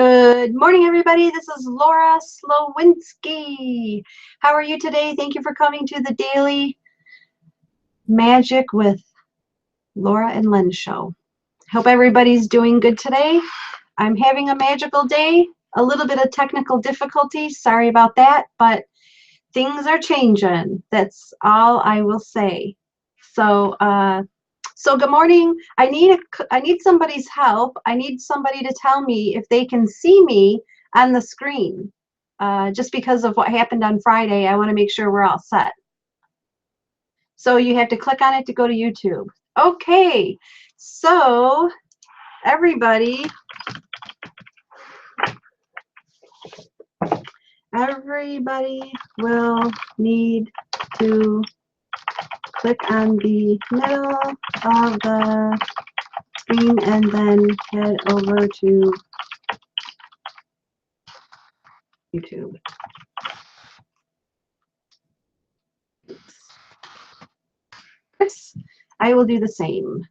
Good morning, everybody. This is Laura Slowinski. How are you today? Thank you for coming to the Daily Magic with Laura and Len show. Hope everybody's doing good today. I'm having a magical day. A little bit of technical difficulty. Sorry about that, but things are changing. That's all I will say. So good morning. I need somebody's help. I need somebody to tell me if they can see me on the screen. Just because of what happened on Friday, I want to make sure we're all set. So you have to click on it to go to YouTube. Okay, so everybody will need to click on the middle of the screen and then head over to YouTube. Yes, I will do the same.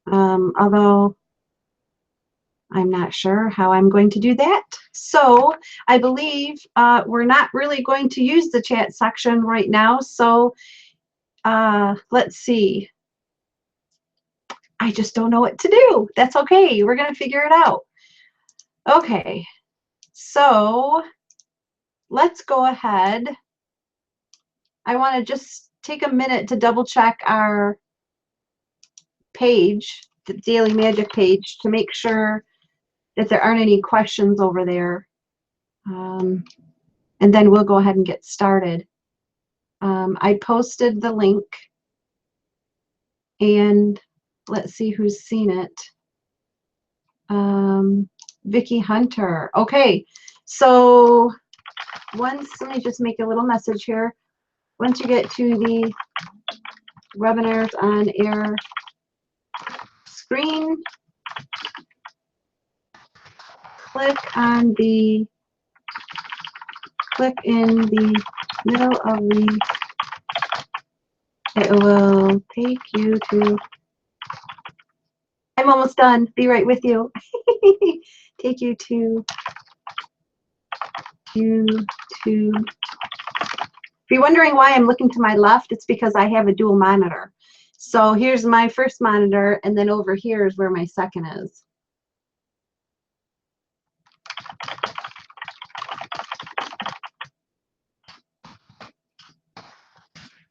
Although I'm not sure how I'm going to do that. So I believe we're not really going to use the chat section right now. So let's see. I just don't know what to do. That's okay. We're going to figure it out. Okay. So let's go ahead. I want to just take a minute to double check our page, the Daily Magic page, to make sure that there aren't any questions over there. And then we'll go ahead and get started. I posted the link, and let's see who's seen it. Vicky Hunter. Okay, so let me just make a little message here. Once you get to the webinars on air screen, click in the middle of the, it will take you to, I'm almost done, be right with you. Take you to YouTube. If you're wondering why I'm looking to my left, it's because I have a dual monitor. So here's my first monitor, and then over here is where my second is.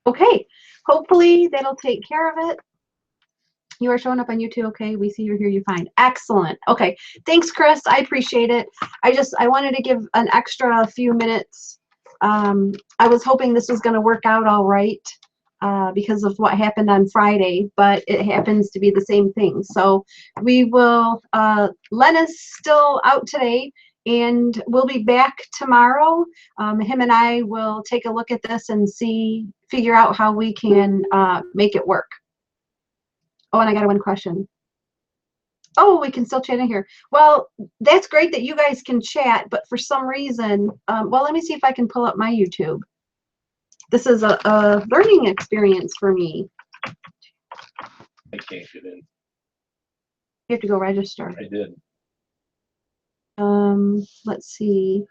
Okay, hopefully that'll take care of it. You are showing up on YouTube. Okay, we see you here. You fine. Excellent. Okay, thanks, Chris. I appreciate it. I wanted to give an extra few minutes. I was hoping this was going to work out all right because of what happened on Friday, but it happens to be the same thing. So we will. Len is still out today, and we'll be back tomorrow. Him and I will take a look at this and figure out how we can make it work. Oh, and I got one question. Oh, we can still chat in here. Well, that's great that you guys can chat, but for some reason, well, let me see if I can pull up my YouTube. This is a learning experience for me. I can't get in. You have to go register. I did. Let's see.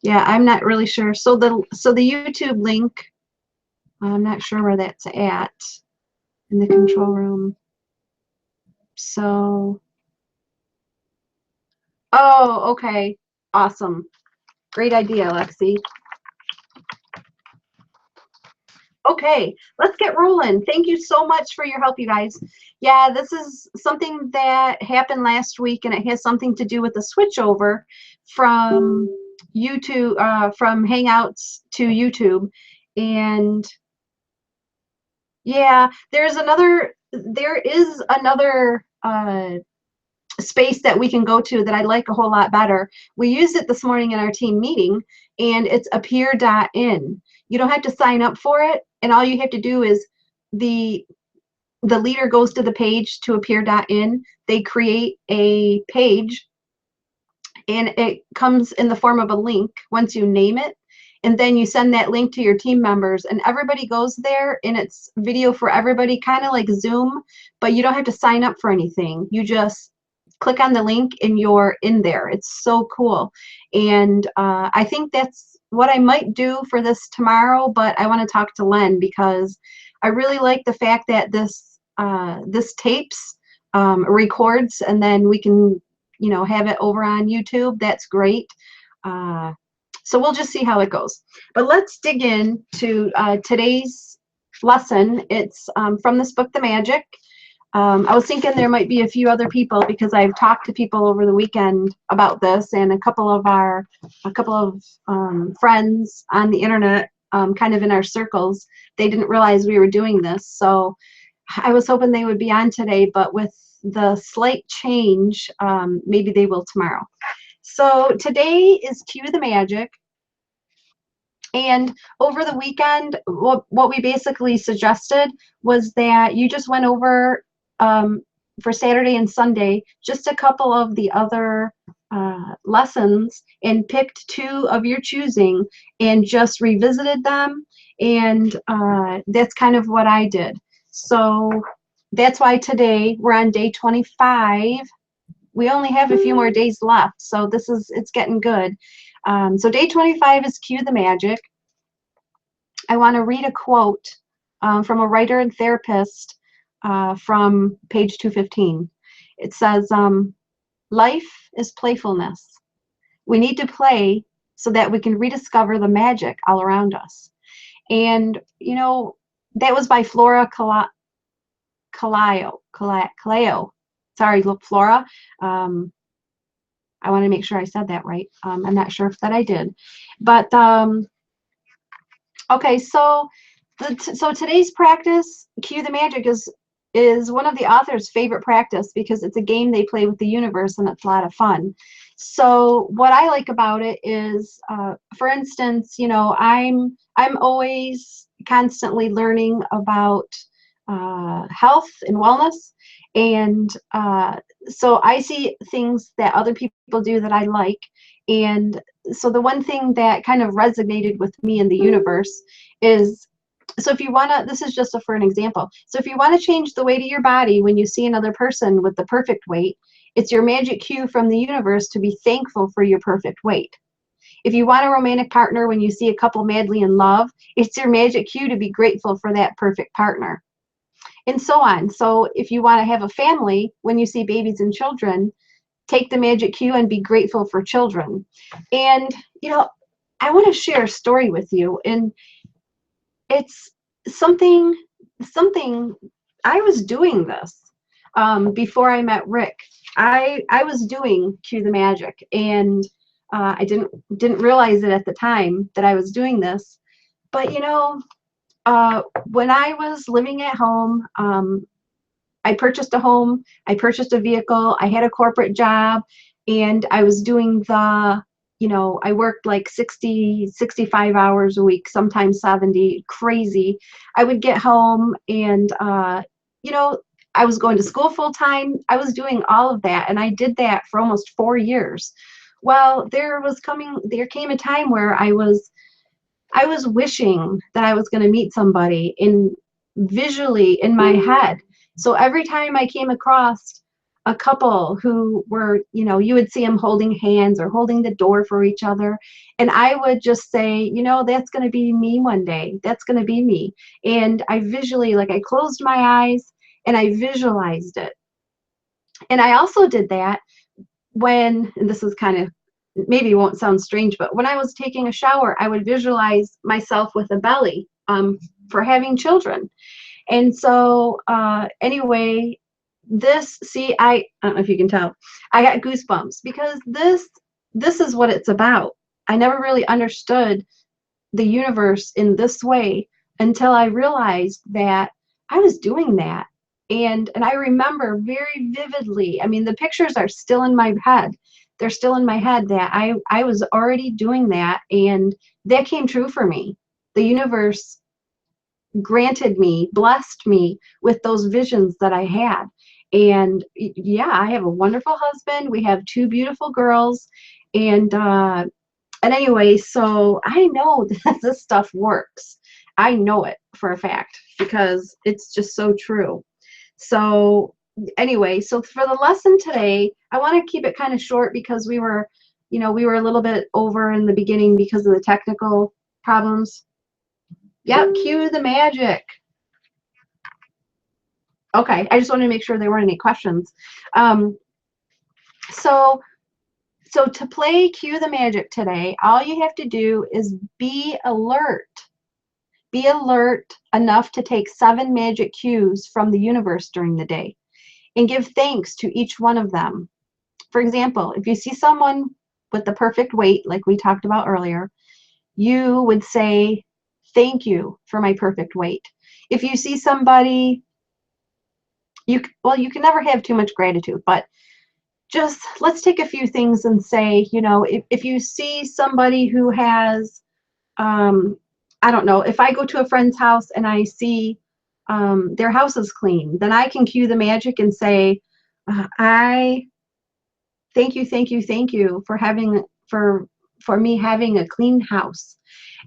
Yeah, I'm not really sure. So the YouTube link, I'm not sure where that's at in the control room. So, oh, okay. Awesome. Great idea, Lexi. Okay, let's get rolling. Thank you so much for your help, you guys. Yeah, this is something that happened last week, and it has something to do with the switchover from YouTube, from Hangouts to YouTube. And yeah, there is another space that we can go to that I like a whole lot better. We used it this morning in our team meeting, and it's appear.in. You don't have to sign up for it, and all you have to do is the leader goes to the page to appear.in. They create a page, and it comes in the form of a link once you name it, and then you send that link to your team members, and everybody goes there, and it's video for everybody, kind of like Zoom, but you don't have to sign up for anything. You just click on the link and you're in there. It's so cool. And I think that's what I might do for this tomorrow, but I want to talk to Len because I really like the fact that this tapes, records, and then we can, you know, have it over on YouTube. That's great. So we'll just see how it goes. But let's dig in to today's lesson. It's from this book, The Magic. I was thinking there might be a few other people because I've talked to people over the weekend about this, and a couple of friends on the internet, kind of in our circles, they didn't realize we were doing this. So I was hoping they would be on today, but with the slight change, maybe they will tomorrow. So today is Cue the Magic. And over the weekend, what we basically suggested was that you just went over, for Saturday and Sunday, just a couple of the other lessons and picked two of your choosing and just revisited them. And that's kind of what I did. So that's why today we're on day 25. We only have a few more days left, so it's getting good. So day 25 is Cue the Magic. I want to read a quote from a writer and therapist from page 215. It says, life is playfulness. We need to play so that we can rediscover the magic all around us. And, you know, that was by Flora Kaleo. Sorry, Flora. I want to make sure I said that right. I'm not sure if that I did. But, okay, so today's practice, Cue the Magic, is one of the author's favorite practice because it's a game they play with the universe and it's a lot of fun. So what I like about it is, for instance, you know, I'm always constantly learning about health and wellness, and so I see things that other people do that I like. And so the one thing that kind of resonated with me in the universe is, so if you want to, this is just for an example. So if you want to change the weight of your body when you see another person with the perfect weight, it's your magic cue from the universe to be thankful for your perfect weight. If you want a romantic partner when you see a couple madly in love, it's your magic cue to be grateful for that perfect partner. And so on. So if you want to have a family when you see babies and children, take the magic cue and be grateful for children. And, you know, I want to share a story with you. And it's something I was doing this before I met Rick. I was doing Cue the Magic, and I didn't realize it at the time that I was doing this. But, you know, when I was living at home, I purchased a home, I purchased a vehicle, I had a corporate job, and I was doing you know, I worked like 60, 65 hours a week, sometimes 70, crazy. I would get home and, you know, I was going to school full time. I was doing all of that, and I did that for almost 4 years. Well, there came a time where I was wishing that I was going to meet somebody visually in my head. So every time I came across a couple who were, you know, you would see them holding hands or holding the door for each other, and I would just say, you know, that's going to be me one day. That's going to be me. And I visually, like, I closed my eyes and I visualized it. And I also did that when, and this is kind of, maybe won't sound strange, but when I was taking a shower, I would visualize myself with a belly for having children. And so anyway, I don't know if you can tell, I got goosebumps because this is what it's about. I never really understood the universe in this way until I realized that I was doing that. And I remember very vividly, I mean, the pictures are still in my head. They're still in my head that I was already doing that, and that came true for me. The universe blessed me with those visions that I had. And yeah, I have a wonderful husband. We have 2 beautiful girls. And anyway, so I know that this stuff works. I know it for a fact because it's just so true. So anyway, so for the lesson today, I want to keep it kind of short because we were, we were a little bit over in the beginning because of the technical problems. Yep, cue the magic. Okay, I just wanted to make sure there weren't any questions. So to play Cue the Magic today, all you have to do is be alert. Be alert enough to take 7 magic cues from the universe during the day and give thanks to each one of them. For example, if you see someone with the perfect weight, like we talked about earlier, you would say, thank you for my perfect weight. If you see somebody, you can never have too much gratitude, but just let's take a few things and say, if you see somebody who has, I don't know, if I go to a friend's house and I see their house is clean, then I can cue the magic and say, I thank you for having, for me having a clean house.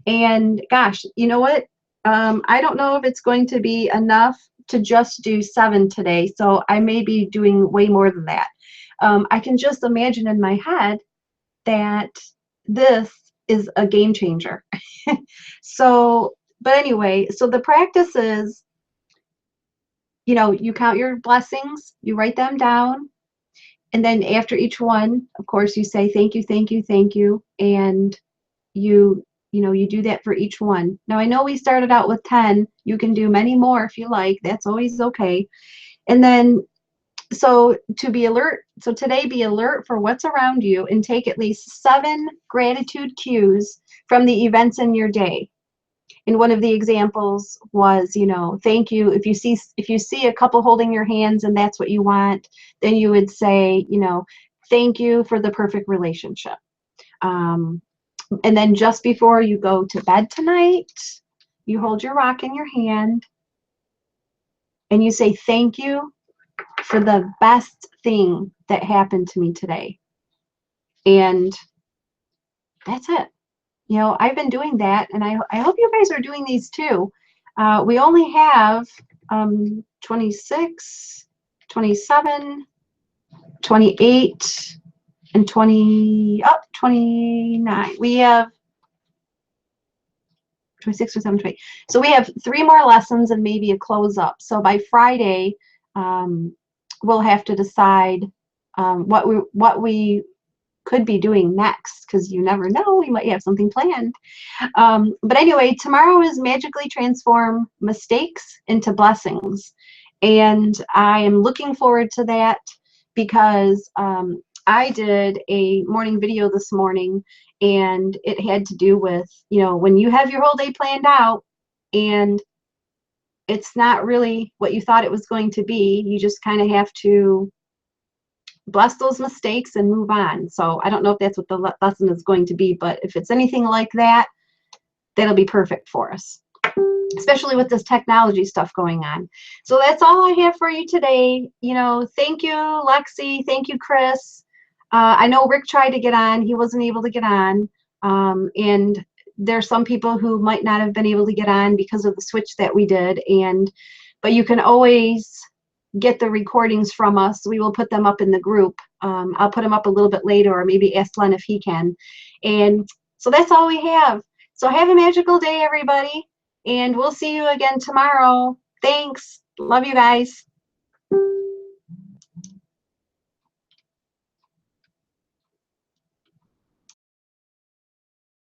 And gosh, you know what? I don't know if it's going to be enough to just do 7 today, so I may be doing way more than that. I can just imagine in my head that this is a game changer. So, but anyway, so the practice is, you count your blessings, you write them down, and then after each one, of course, you say thank you, thank you, and you do that for each one. Now, I know we started out with 10. You can do many more if you like. That's always okay. And then, so today be alert for what's around you and take at least 7 gratitude cues from the events in your day. And one of the examples was, thank you. If you see a couple holding your hands and that's what you want, then you would say, thank you for the perfect relationship. And then just before you go to bed tonight, you hold your rock in your hand and you say, thank you for the best thing that happened to me today. And that's it. I've been doing that, and I hope you guys are doing these too. We only have 26, 27, 28, and 29. We have 26 or 28. So we have 3 more lessons and maybe a close up. So by Friday, we'll have to decide what we could be doing next, because you never know, we might have something planned. But anyway, tomorrow is Magically Transform Mistakes into Blessings. And I am looking forward to that because I did a morning video this morning, and it had to do with, when you have your whole day planned out and it's not really what you thought it was going to be, you just kind of have to bless those mistakes and move on. So I don't know if that's what the lesson is going to be, but if it's anything like that, that'll be perfect for us, especially with this technology stuff going on. So that's all I have for you today. Thank you, Lexi. Thank you, Chris. I know Rick tried to get on. He wasn't able to get on. And there's some people who might not have been able to get on because of the switch that we did. But you can always get the recordings from us. We will put them up in the group. I'll put them up a little bit later, or maybe ask Len if he can. And so that's all we have. So have a magical day, everybody. And we'll see you again tomorrow. Thanks. Love you guys.